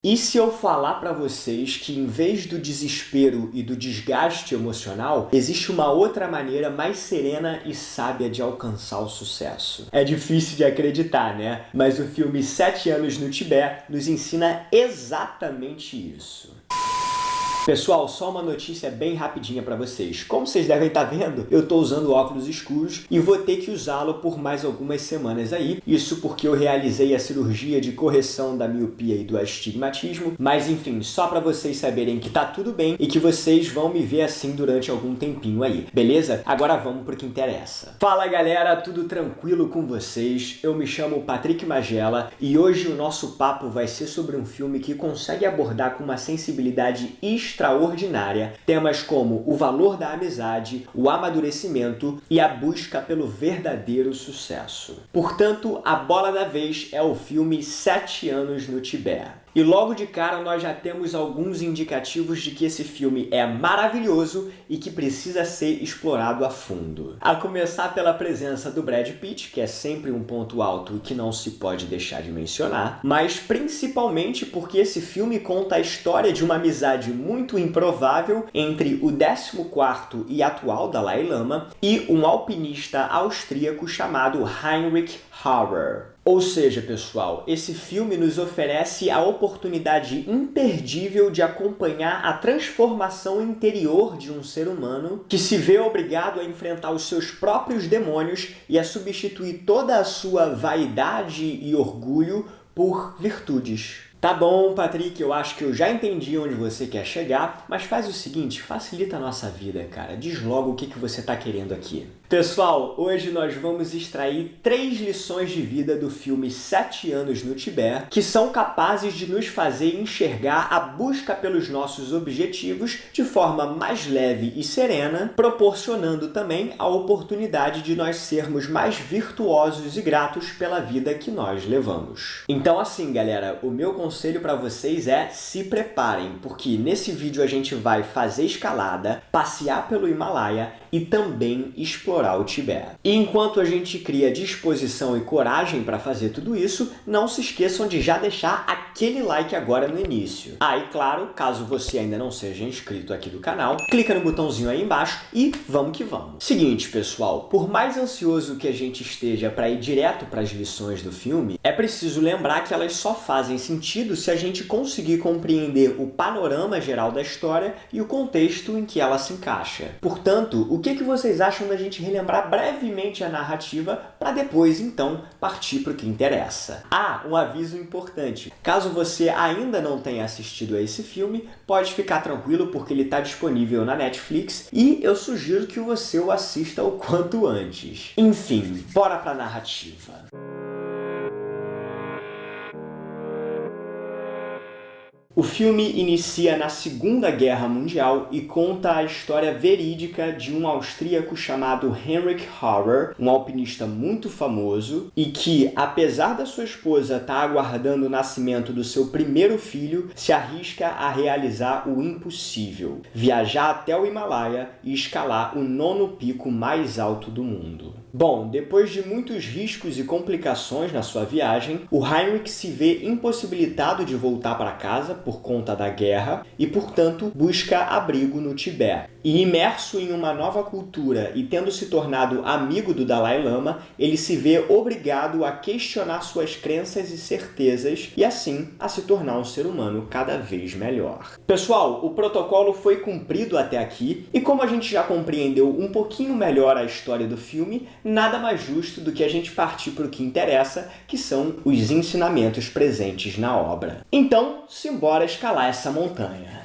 E se eu falar para vocês que em vez do desespero e do desgaste emocional, existe uma outra maneira mais serena e sábia de alcançar o sucesso? É difícil de acreditar, né? Mas o filme 7 Anos no Tibete nos ensina exatamente isso. Pessoal, só uma notícia bem rapidinha para vocês. Como vocês devem estar vendo, eu estou usando óculos escuros e vou ter que usá-lo por mais algumas semanas aí. Isso porque eu realizei a cirurgia de correção da miopia e do astigmatismo. Mas enfim, só para vocês saberem que tá tudo bem e que vocês vão me ver assim durante algum tempinho aí, beleza? Agora vamos pro que interessa. Fala galera, tudo tranquilo com vocês? Eu me chamo Patrick Magela e hoje o nosso papo vai ser sobre um filme que consegue abordar com uma sensibilidade extraordinária temas como o valor da amizade, o amadurecimento e a busca pelo verdadeiro sucesso. Portanto, a bola da vez é o filme 7 Anos no Tibete. E logo de cara nós já temos alguns indicativos de que esse filme é maravilhoso e que precisa ser explorado a fundo. A começar pela presença do Brad Pitt, que é sempre um ponto alto que não se pode deixar de mencionar, mas principalmente porque esse filme conta a história de uma amizade muito improvável entre o 14º e atual Dalai Lama e um alpinista austríaco chamado Heinrich Harrer. Ou seja, pessoal, esse filme nos oferece a oportunidade imperdível de acompanhar a transformação interior de um ser humano que se vê obrigado a enfrentar os seus próprios demônios e a substituir toda a sua vaidade e orgulho por virtudes. Tá bom, Patrick, eu acho que eu já entendi onde você quer chegar, mas faz o seguinte, facilita a nossa vida, cara. Diz logo o que você tá querendo aqui. Pessoal, hoje nós vamos extrair 3 lições de vida do filme 7 Anos no Tibete, que são capazes de nos fazer enxergar a busca pelos nossos objetivos de forma mais leve e serena, proporcionando também a oportunidade de nós sermos mais virtuosos e gratos pela vida que nós levamos. Então assim, galera, o meu conselho para vocês é se preparem, porque nesse vídeo a gente vai fazer escalada, passear pelo Himalaia e também explorar o Tibete. E enquanto a gente cria disposição e coragem para fazer tudo isso, não se esqueçam de já deixar aquele like agora no início. Ah, e claro, caso você ainda não seja inscrito aqui do canal, clica no botãozinho aí embaixo e vamos que vamos. Seguinte, pessoal, por mais ansioso que a gente esteja para ir direto para as lições do filme, é preciso lembrar que elas só fazem sentido se a gente conseguir compreender o panorama geral da história e o contexto em que ela se encaixa. Portanto, o que vocês acham da gente relembrar brevemente a narrativa para depois, então, partir para o que interessa? Ah, um aviso importante. Caso você ainda não tenha assistido a esse filme, pode ficar tranquilo porque ele está disponível na Netflix e eu sugiro que você o assista o quanto antes. Enfim, bora para a narrativa. O filme inicia na Segunda Guerra Mundial e conta a história verídica de um austríaco chamado Heinrich Harrer, um alpinista muito famoso e que, apesar da sua esposa estar aguardando o nascimento do seu primeiro filho, se arrisca a realizar o impossível: viajar até o Himalaia e escalar o 9º pico mais alto do mundo. Bom, depois de muitos riscos e complicações na sua viagem, o Heinrich se vê impossibilitado de voltar para casa por conta da guerra e, portanto, busca abrigo no Tibete. E imerso em uma nova cultura e tendo se tornado amigo do Dalai Lama, ele se vê obrigado a questionar suas crenças e certezas e, assim, a se tornar um ser humano cada vez melhor. Pessoal, o protocolo foi cumprido até aqui e como a gente já compreendeu um pouquinho melhor a história do filme, nada mais justo do que a gente partir para o que interessa, que são os ensinamentos presentes na obra. Então, simbora escalar essa montanha.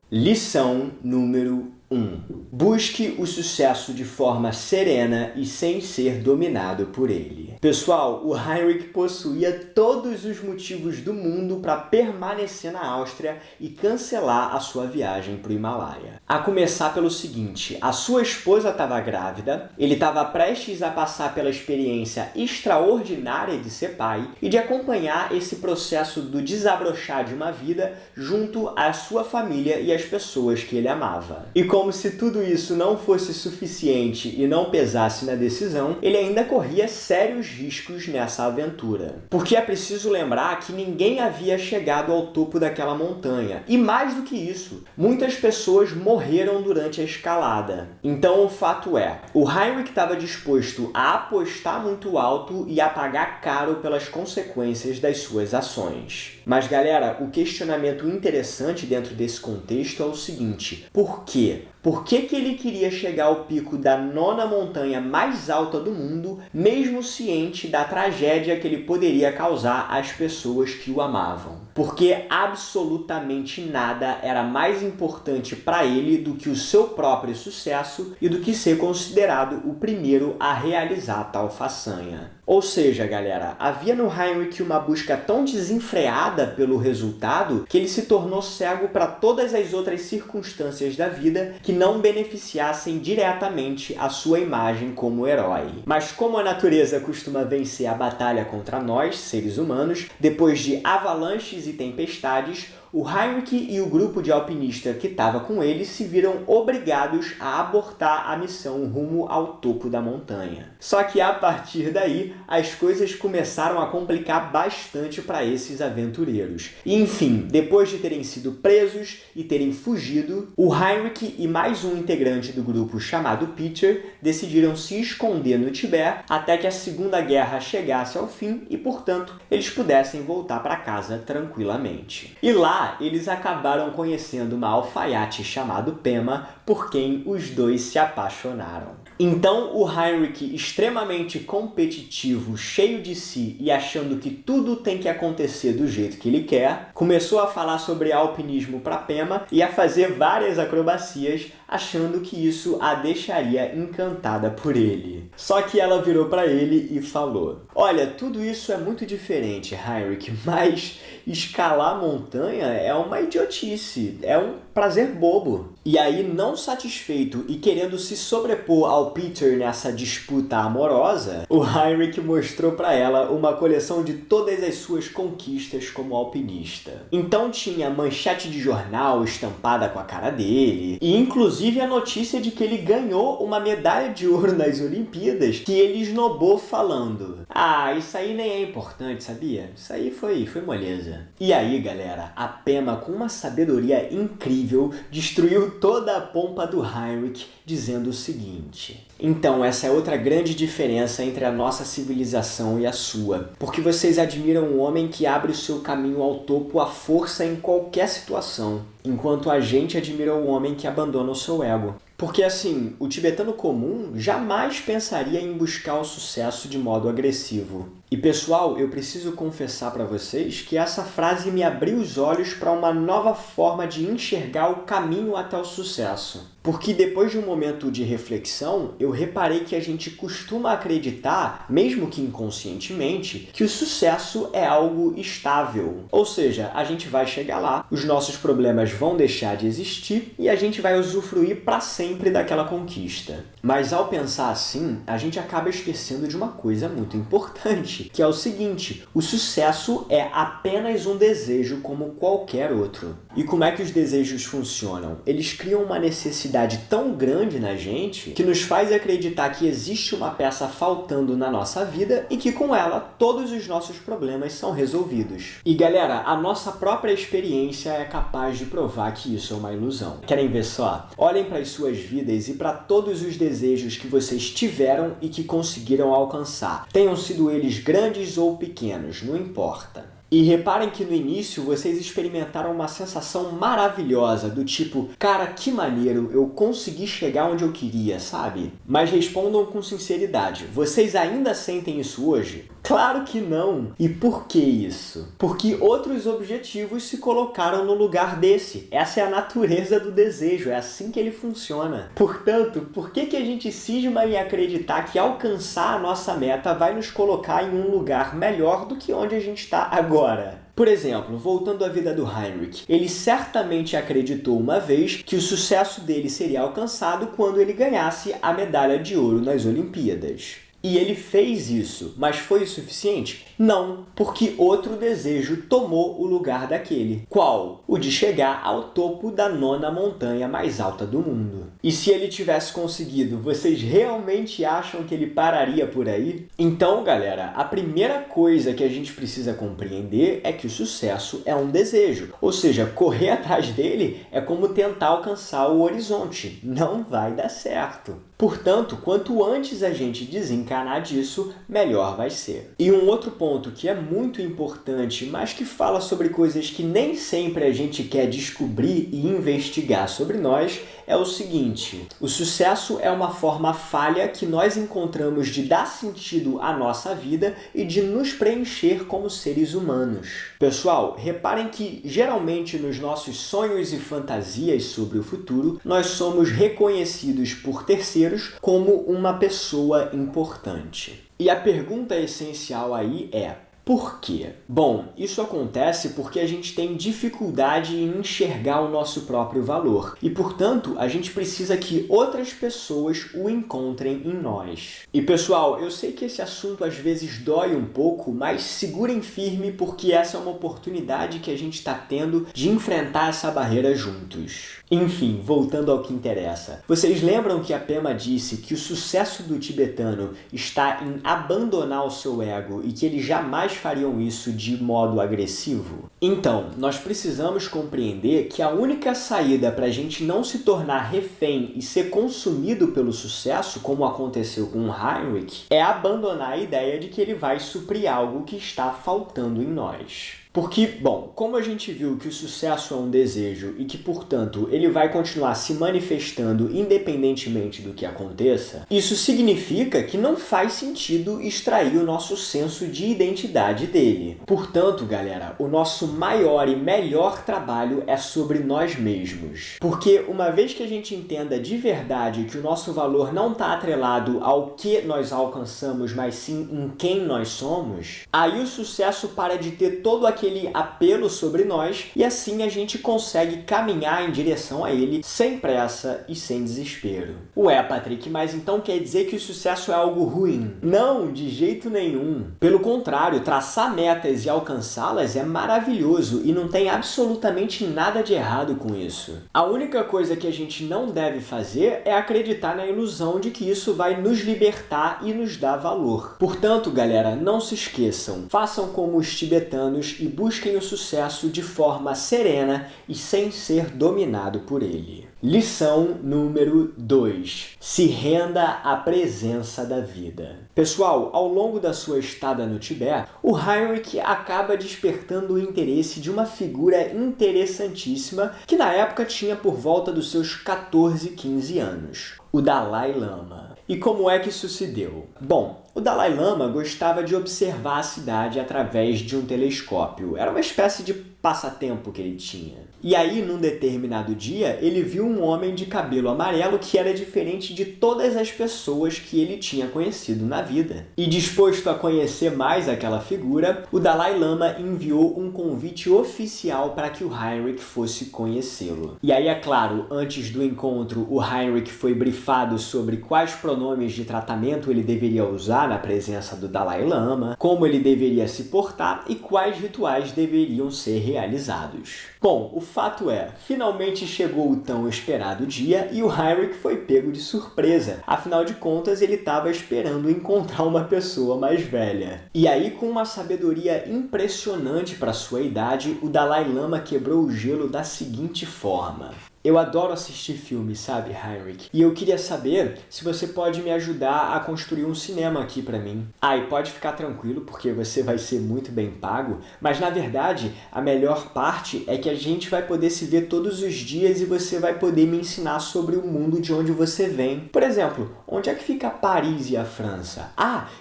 Lição número 1. Busque o sucesso de forma serena e sem ser dominado por ele. Pessoal, o Heinrich possuía todos os motivos do mundo para permanecer na Áustria e cancelar a sua viagem para o Himalaia. A começar pelo seguinte: a sua esposa estava grávida, ele estava prestes a passar pela experiência extraordinária de ser pai e de acompanhar esse processo do desabrochar de uma vida junto à sua família e às pessoas que ele amava. E como se tudo isso não fosse suficiente e não pesasse na decisão, ele ainda corria sérios riscos nessa aventura. Porque é preciso lembrar que ninguém havia chegado ao topo daquela montanha. E mais do que isso, muitas pessoas morreram durante a escalada. Então o fato é, o Heinrich estava disposto a apostar muito alto e a pagar caro pelas consequências das suas ações. Mas galera, o questionamento interessante dentro desse contexto é o seguinte: por quê? Por que ele queria chegar ao pico da 9ª montanha mais alta do mundo, mesmo ciente da tragédia que ele poderia causar às pessoas que o amavam? Porque absolutamente nada era mais importante para ele do que o seu próprio sucesso e do que ser considerado o primeiro a realizar tal façanha. Ou seja, galera, havia no Heinrich uma busca tão desenfreada pelo resultado que ele se tornou cego para todas as outras circunstâncias da vida que não beneficiassem diretamente a sua imagem como herói. Mas como a natureza costuma vencer a batalha contra nós, seres humanos, depois de avalanches e tempestades, o Heinrich e o grupo de alpinistas que estava com ele se viram obrigados a abortar a missão rumo ao topo da montanha. Só que a partir daí, as coisas começaram a complicar bastante para esses aventureiros. E enfim, depois de terem sido presos e terem fugido, o Heinrich e mais um integrante do grupo chamado Peter decidiram se esconder no Tibete até que a Segunda Guerra chegasse ao fim e, portanto, eles pudessem voltar para casa tranquilamente. E lá, eles acabaram conhecendo uma alfaiate chamada Pema, por quem os dois se apaixonaram. Então o Heinrich, extremamente competitivo, cheio de si e achando que tudo tem que acontecer do jeito que ele quer, começou a falar sobre alpinismo para Pema e a fazer várias acrobacias, achando que isso a deixaria encantada por ele. Só que ela virou para ele e falou: "Olha, tudo isso é muito diferente, Heinrich, mas escalar montanha é uma idiotice, é um prazer bobo." E aí, não satisfeito e querendo se sobrepor ao Peter nessa disputa amorosa, o Heinrich mostrou para ela uma coleção de todas as suas conquistas como alpinista. Então tinha manchete de jornal estampada com a cara dele, e inclusive a notícia de que ele ganhou uma medalha de ouro nas Olimpíadas, que ele esnobou falando: "Ah, isso aí nem é importante, sabia? Isso aí foi moleza." E aí, galera, a Pema, com uma sabedoria incrível, destruiu toda a pompa do Heinrich, dizendo o seguinte: "Então, essa é outra grande diferença entre a nossa civilização e a sua, porque vocês admiram um homem que abre o seu caminho ao topo à força em qualquer situação, enquanto a gente admira o homem que abandona o seu ego." Porque assim, o tibetano comum jamais pensaria em buscar o sucesso de modo agressivo. E pessoal, eu preciso confessar para vocês que essa frase me abriu os olhos para uma nova forma de enxergar o caminho até o sucesso. Porque depois de um momento de reflexão, eu reparei que a gente costuma acreditar, mesmo que inconscientemente, que o sucesso é algo estável. Ou seja, a gente vai chegar lá, os nossos problemas vão deixar de existir e a gente vai usufruir para sempre daquela conquista. Mas ao pensar assim, a gente acaba esquecendo de uma coisa muito importante, que é o seguinte: o sucesso é apenas um desejo como qualquer outro. E como é que os desejos funcionam? Eles criam uma necessidade tão grande na gente que nos faz acreditar que existe uma peça faltando na nossa vida e que com ela todos os nossos problemas são resolvidos. E galera, a nossa própria experiência é capaz de provar que isso é uma ilusão. Querem ver só? Olhem para as suas vidas e para todos os desejos que vocês tiveram e que conseguiram alcançar. Tenham sido eles grandes ou pequenos, não importa. E reparem que no início vocês experimentaram uma sensação maravilhosa, do tipo: "Cara, que maneiro, eu consegui chegar onde eu queria", sabe? Mas respondam com sinceridade, vocês ainda sentem isso hoje? Claro que não! E por que isso? Porque outros objetivos se colocaram no lugar desse. Essa é a natureza do desejo, é assim que ele funciona. Portanto, por que a gente cisma em acreditar que alcançar a nossa meta vai nos colocar em um lugar melhor do que onde a gente está agora? Por exemplo, voltando à vida do Heinrich, ele certamente acreditou uma vez que o sucesso dele seria alcançado quando ele ganhasse a medalha de ouro nas Olimpíadas. E ele fez isso, mas foi o suficiente? Não, porque outro desejo tomou o lugar daquele. Qual? O de chegar ao topo da 9ª montanha mais alta do mundo. E se ele tivesse conseguido, vocês realmente acham que ele pararia por aí? Então, galera, a primeira coisa que a gente precisa compreender é que o sucesso é um desejo. Ou seja, correr atrás dele é como tentar alcançar o horizonte. Não vai dar certo. Portanto, quanto antes a gente desencanar disso, melhor vai ser. E um outro ponto que é muito importante, mas que fala sobre coisas que nem sempre a gente quer descobrir e investigar sobre nós, é o seguinte: o sucesso é uma forma falha que nós encontramos de dar sentido à nossa vida e de nos preencher como seres humanos. Pessoal, reparem que geralmente nos nossos sonhos e fantasias sobre o futuro, nós somos reconhecidos por terceiros como uma pessoa importante. E a pergunta essencial aí é: por quê? Bom, isso acontece porque a gente tem dificuldade em enxergar o nosso próprio valor e, portanto, a gente precisa que outras pessoas o encontrem em nós. E, pessoal, eu sei que esse assunto às vezes dói um pouco, mas segurem firme porque essa é uma oportunidade que a gente está tendo de enfrentar essa barreira juntos. Enfim, voltando ao que interessa. Vocês lembram que a Pema disse que o sucesso do tibetano está em abandonar o seu ego e que eles jamais fariam isso de modo agressivo? Então, nós precisamos compreender que a única saída para a gente não se tornar refém e ser consumido pelo sucesso, como aconteceu com o Heinrich, é abandonar a ideia de que ele vai suprir algo que está faltando em nós. Porque, bom, como a gente viu que o sucesso é um desejo e que, portanto, ele vai continuar se manifestando independentemente do que aconteça, isso significa que não faz sentido extrair o nosso senso de identidade dele. Portanto, galera, o nosso maior e melhor trabalho é sobre nós mesmos. Porque uma vez que a gente entenda de verdade que o nosso valor não está atrelado ao que nós alcançamos, mas sim em quem nós somos, aí o sucesso para de ter todo aquele apelo sobre nós e assim a gente consegue caminhar em direção a ele sem pressa e sem desespero. Ué, Patrick, mas então quer dizer que o sucesso é algo ruim? Não, de jeito nenhum. Pelo contrário, traçar metas e alcançá-las é maravilhoso e não tem absolutamente nada de errado com isso. A única coisa que a gente não deve fazer é acreditar na ilusão de que isso vai nos libertar e nos dar valor. Portanto, galera, não se esqueçam, façam como os tibetanos e busquem o sucesso de forma serena e sem ser dominado por ele. Lição número 2. Se renda à presença da vida. Pessoal, ao longo da sua estada no Tibete, o Heinrich acaba despertando o interesse de uma figura interessantíssima que na época tinha por volta dos seus 14, 15 anos, o Dalai Lama. E como é que isso se deu? Bom, o Dalai Lama gostava de observar a cidade através de um telescópio. Era uma espécie de passatempo que ele tinha. E aí, num determinado dia, ele viu um homem de cabelo amarelo que era diferente de todas as pessoas que ele tinha conhecido na vida. E disposto a conhecer mais aquela figura, o Dalai Lama enviou um convite oficial para que o Heinrich fosse conhecê-lo. E aí, é claro, antes do encontro, o Heinrich foi brifado sobre quais pronomes de tratamento ele deveria usar na presença do Dalai Lama, como ele deveria se portar e quais rituais deveriam ser realizados. Bom, o fato é, finalmente chegou o tão esperado dia e o Heinrich foi pego de surpresa. Afinal de contas, ele estava esperando encontrar uma pessoa mais velha. E aí, com uma sabedoria impressionante para sua idade, o Dalai Lama quebrou o gelo da seguinte forma: eu adoro assistir filmes, sabe, Heinrich? E eu queria saber se você pode me ajudar a construir um cinema aqui pra mim. E pode ficar tranquilo, porque você vai ser muito bem pago, mas na verdade, a melhor parte é que a gente vai poder se ver todos os dias e você vai poder me ensinar sobre o mundo de onde você vem. Por exemplo, onde é que fica Paris e a França?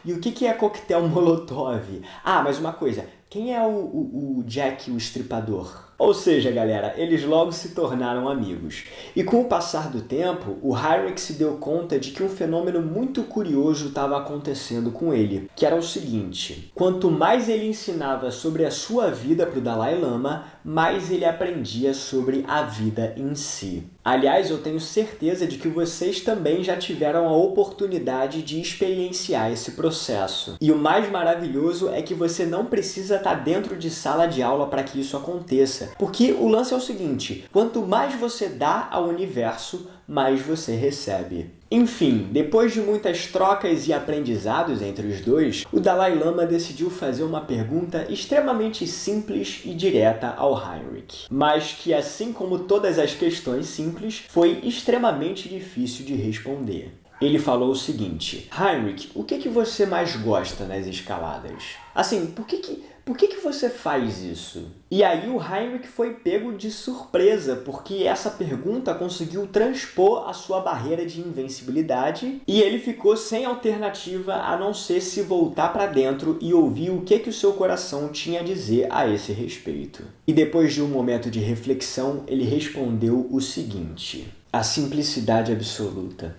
E o que é coquetel Molotov? Mas uma coisa, quem é o Jack o Estripador? Ou seja, galera, eles logo se tornaram amigos. E com o passar do tempo, o Heinrich se deu conta de que um fenômeno muito curioso estava acontecendo com ele, que era o seguinte: quanto mais ele ensinava sobre a sua vida para o Dalai Lama, mais ele aprendia sobre a vida em si. Aliás, eu tenho certeza de que vocês também já tiveram a oportunidade de experienciar esse processo. E o mais maravilhoso é que você não precisa estar dentro de sala de aula para que isso aconteça. Porque o lance é o seguinte: quanto mais você dá ao universo, mais você recebe. Enfim, depois de muitas trocas e aprendizados entre os dois, o Dalai Lama decidiu fazer uma pergunta extremamente simples e direta ao Heinrich, mas que, assim como todas as questões simples, foi extremamente difícil de responder. Ele falou o seguinte: Heinrich, o que você mais gosta nas escaladas? Assim, por que você faz isso? E aí o Heinrich foi pego de surpresa, porque essa pergunta conseguiu transpor a sua barreira de invencibilidade e ele ficou sem alternativa a não ser se voltar para dentro e ouvir o que o seu coração tinha a dizer a esse respeito. E depois de um momento de reflexão, ele respondeu o seguinte: a simplicidade absoluta.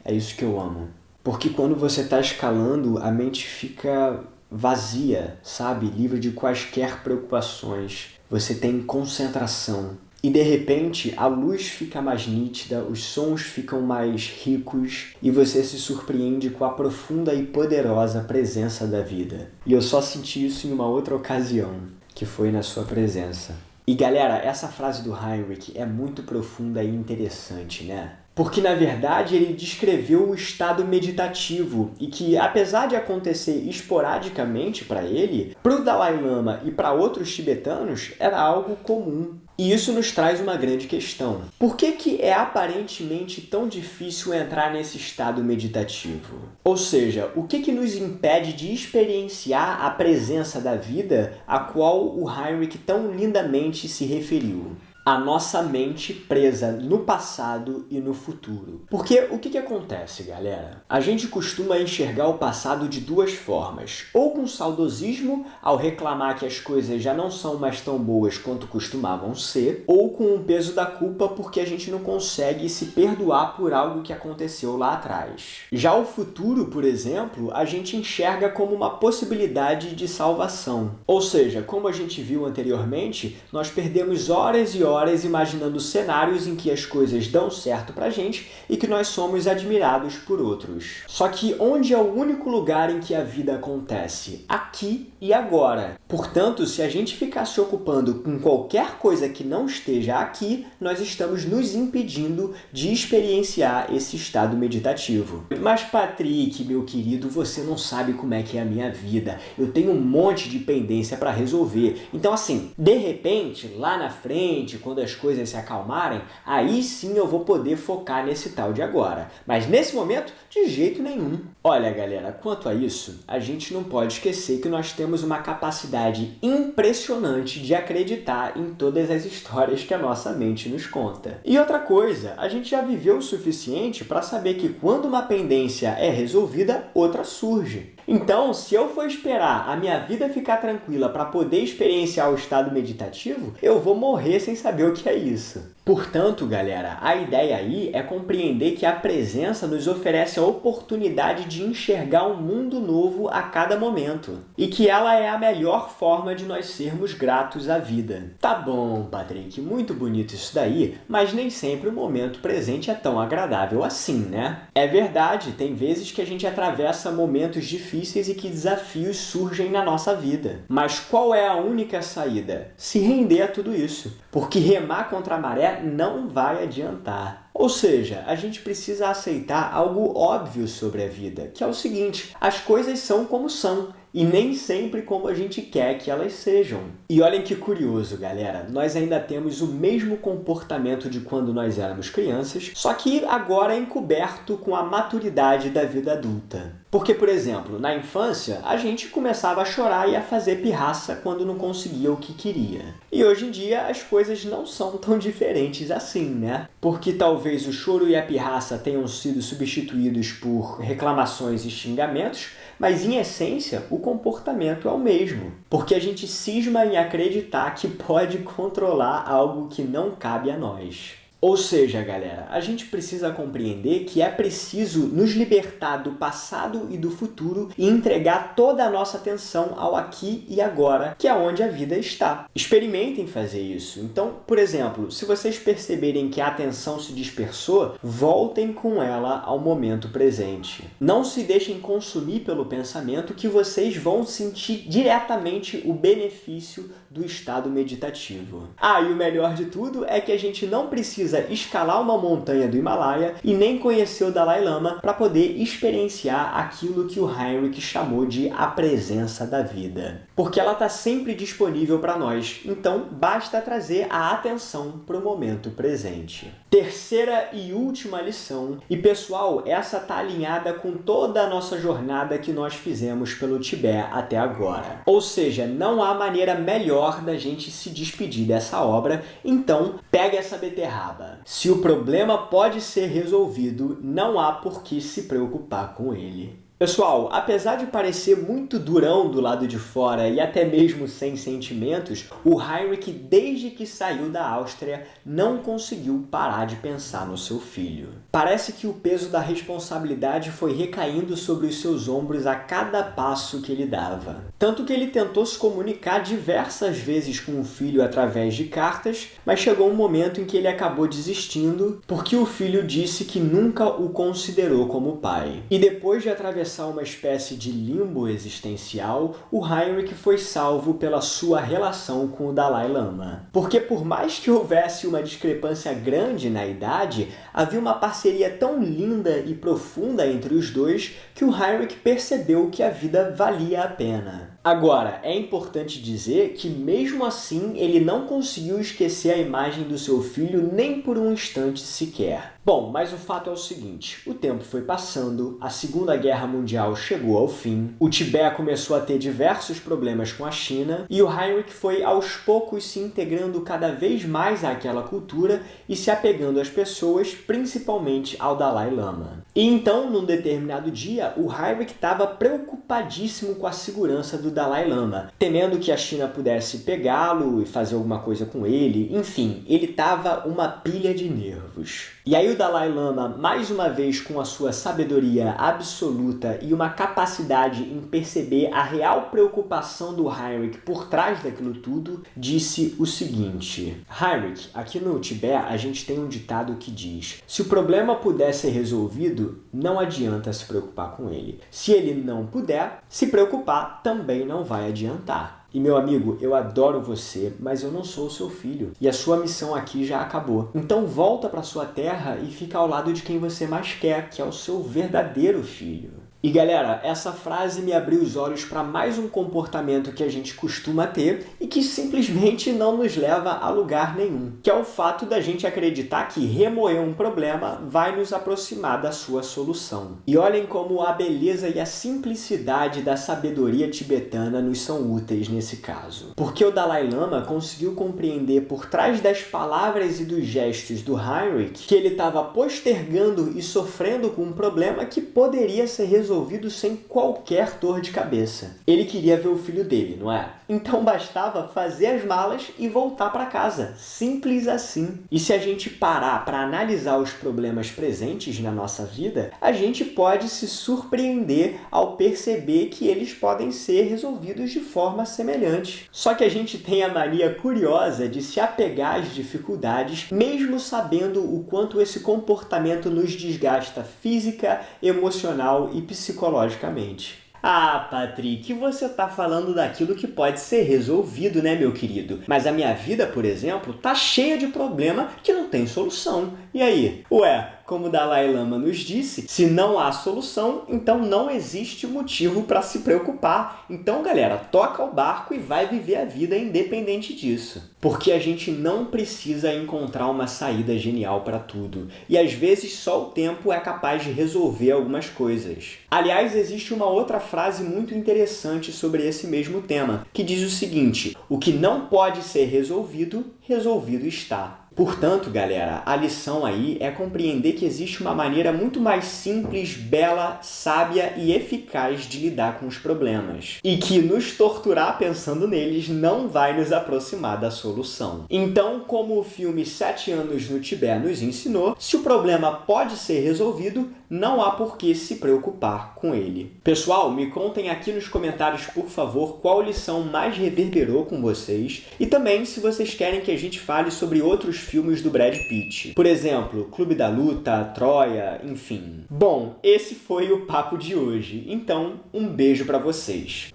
É isso que eu amo. Porque quando você está escalando, a mente fica vazia, sabe? Livre de quaisquer preocupações. Você tem concentração. E de repente, a luz fica mais nítida, os sons ficam mais ricos e você se surpreende com a profunda e poderosa presença da vida. E eu só senti isso em uma outra ocasião, que foi na sua presença. E galera, essa frase do Heinrich é muito profunda e interessante, né? Porque, na verdade, ele descreveu o estado meditativo e que, apesar de acontecer esporadicamente para ele, para o Dalai Lama e para outros tibetanos, era algo comum. E isso nos traz uma grande questão. Por que é aparentemente tão difícil entrar nesse estado meditativo? Ou seja, o que nos impede de experienciar a presença da vida a qual o Heinrich tão lindamente se referiu? A nossa mente presa no passado e no futuro. Porque o que acontece, galera? A gente costuma enxergar o passado de duas formas. Ou com saudosismo, ao reclamar que as coisas já não são mais tão boas quanto costumavam ser, ou com o peso da culpa porque a gente não consegue se perdoar por algo que aconteceu lá atrás. Já o futuro, por exemplo, a gente enxerga como uma possibilidade de salvação. Ou seja, como a gente viu anteriormente, nós perdemos horas e horas imaginando cenários em que as coisas dão certo pra gente e que nós somos admirados por outros. Só que onde é o único lugar em que a vida acontece? Aqui e agora. Portanto, se a gente ficar se ocupando com qualquer coisa que não esteja aqui, nós estamos nos impedindo de experienciar esse estado meditativo. Mas Patrick, meu querido, você não sabe como é que é a minha vida. Eu tenho um monte de pendência para resolver. Então assim, de repente, lá na frente, quando as coisas se acalmarem, aí sim eu vou poder focar nesse tal de agora. Mas nesse momento, de jeito nenhum. Olha, galera, quanto a isso, a gente não pode esquecer que nós temos uma capacidade impressionante de acreditar em todas as histórias que a nossa mente nos conta. E outra coisa, a gente já viveu o suficiente para saber que quando uma pendência é resolvida, outra surge. Então, se eu for esperar a minha vida ficar tranquila para poder experienciar o estado meditativo, eu vou morrer sem saber o que é isso. Portanto, galera, a ideia aí é compreender que a presença nos oferece a oportunidade de enxergar um mundo novo a cada momento e que ela é a melhor forma de nós sermos gratos à vida. Tá bom, Patrick, muito bonito isso daí, mas nem sempre o momento presente é tão agradável assim, né? É verdade, tem vezes que a gente atravessa momentos difíceis e que desafios surgem na nossa vida. Mas qual é a única saída? Se render a tudo isso. Porque remar contra a maré não vai adiantar. Ou seja, a gente precisa aceitar algo óbvio sobre a vida, que é o seguinte: as coisas são como são e nem sempre como a gente quer que elas sejam. E olhem que curioso, galera, nós ainda temos o mesmo comportamento de quando nós éramos crianças, só que agora encoberto com a maturidade da vida adulta. Porque, por exemplo, na infância, a gente começava a chorar e a fazer pirraça quando não conseguia o que queria. E hoje em dia as coisas não são tão diferentes assim, né? Porque talvez o choro e a pirraça tenham sido substituídos por reclamações e xingamentos, mas em essência o comportamento é o mesmo, porque a gente cisma em acreditar que pode controlar algo que não cabe a nós. Ou seja, galera, a gente precisa compreender que é preciso nos libertar do passado e do futuro e entregar toda a nossa atenção ao aqui e agora, que é onde a vida está. Experimentem fazer isso. Então, por exemplo, se vocês perceberem que a atenção se dispersou, voltem com ela ao momento presente. Não se deixem consumir pelo pensamento, que vocês vão sentir diretamente o benefício do estado meditativo. Ah, e o melhor de tudo é que a gente não precisa escalar uma montanha do Himalaia e nem conhecer o Dalai Lama para poder experienciar aquilo que o Heinrich chamou de a presença da vida. Porque ela está sempre disponível para nós, então basta trazer a atenção para o momento presente. Terceira e última lição, e pessoal, essa está alinhada com toda a nossa jornada que nós fizemos pelo Tibete até agora. Ou seja, não há maneira melhor da gente se despedir dessa obra, então pega essa beterraba. Se o problema pode ser resolvido, não há por que se preocupar com ele. Pessoal, apesar de parecer muito durão do lado de fora e até mesmo sem sentimentos, o Heinrich, desde que saiu da Áustria, não conseguiu parar de pensar no seu filho. Parece que o peso da responsabilidade foi recaindo sobre os seus ombros a cada passo que ele dava. Tanto que ele tentou se comunicar diversas vezes com o filho através de cartas, mas chegou um momento em que ele acabou desistindo porque o filho disse que nunca o considerou como pai. E depois de atravessar uma espécie de limbo existencial, o Heinrich foi salvo pela sua relação com o Dalai Lama. Porque por mais que houvesse uma discrepância grande na idade, havia uma parceria tão linda e profunda entre os dois que o Heinrich percebeu que a vida valia a pena. Agora, é importante dizer que mesmo assim ele não conseguiu esquecer a imagem do seu filho nem por um instante sequer. Bom, mas o fato é o seguinte, o tempo foi passando, a Segunda Guerra Mundial chegou ao fim, o Tibete começou a ter diversos problemas com a China e o Heinrich foi aos poucos se integrando cada vez mais àquela cultura e se apegando às pessoas, principalmente ao Dalai Lama. E então, num determinado dia, o Heinrich estava preocupadíssimo com a segurança do Dalai Lama, temendo que a China pudesse pegá-lo e fazer alguma coisa com ele, enfim, ele estava uma pilha de nervos. E aí o Dalai Lama, mais uma vez com a sua sabedoria absoluta e uma capacidade em perceber a real preocupação do Heinrich por trás daquilo tudo, disse o seguinte: Heinrich, aqui no Tibete a gente tem um ditado que diz: se o problema puder ser resolvido, não adianta se preocupar com ele. Se ele não puder, se preocupar também não vai adiantar. E meu amigo, eu adoro você, mas eu não sou o seu filho. E a sua missão aqui já acabou. Então volta para sua terra e fica ao lado de quem você mais quer, que é o seu verdadeiro filho. E galera, essa frase me abriu os olhos para mais um comportamento que a gente costuma ter e que simplesmente não nos leva a lugar nenhum, que é o fato da gente acreditar que remoer um problema vai nos aproximar da sua solução. E olhem como a beleza e a simplicidade da sabedoria tibetana nos são úteis nesse caso. Porque o Dalai Lama conseguiu compreender por trás das palavras e dos gestos do Heinrich que ele estava postergando e sofrendo com um problema que poderia ser resolvido sem qualquer dor de cabeça. Ele queria ver o filho dele, não é? Então bastava fazer as malas e voltar para casa. Simples assim. E se a gente parar para analisar os problemas presentes na nossa vida, a gente pode se surpreender ao perceber que eles podem ser resolvidos de forma semelhante. Só que a gente tem a mania curiosa de se apegar às dificuldades, mesmo sabendo o quanto esse comportamento nos desgasta física, emocional e psicologicamente. Ah, Patrick, você tá falando daquilo que pode ser resolvido, né, meu querido? Mas a minha vida, por exemplo, tá cheia de problema que não tem solução. E aí? Ué, como o Dalai Lama nos disse, se não há solução, então não existe motivo para se preocupar. Então, galera, toca o barco e vai viver a vida independente disso. Porque a gente não precisa encontrar uma saída genial para tudo. E às vezes só o tempo é capaz de resolver algumas coisas. Aliás, existe uma outra frase muito interessante sobre esse mesmo tema, que diz o seguinte: o que não pode ser resolvido, resolvido está. Portanto, galera, a lição aí é compreender que existe uma maneira muito mais simples, bela, sábia e eficaz de lidar com os problemas. E que nos torturar pensando neles não vai nos aproximar da solução. Então, como o filme 7 anos no Tibete nos ensinou, se o problema pode ser resolvido, não há por que se preocupar com ele. Pessoal, me contem aqui nos comentários, por favor, qual lição mais reverberou com vocês e também se vocês querem que a gente fale sobre outros filmes do Brad Pitt. Por exemplo, Clube da Luta, Troia, enfim. Bom, esse foi o papo de hoje. Então, um beijo pra vocês.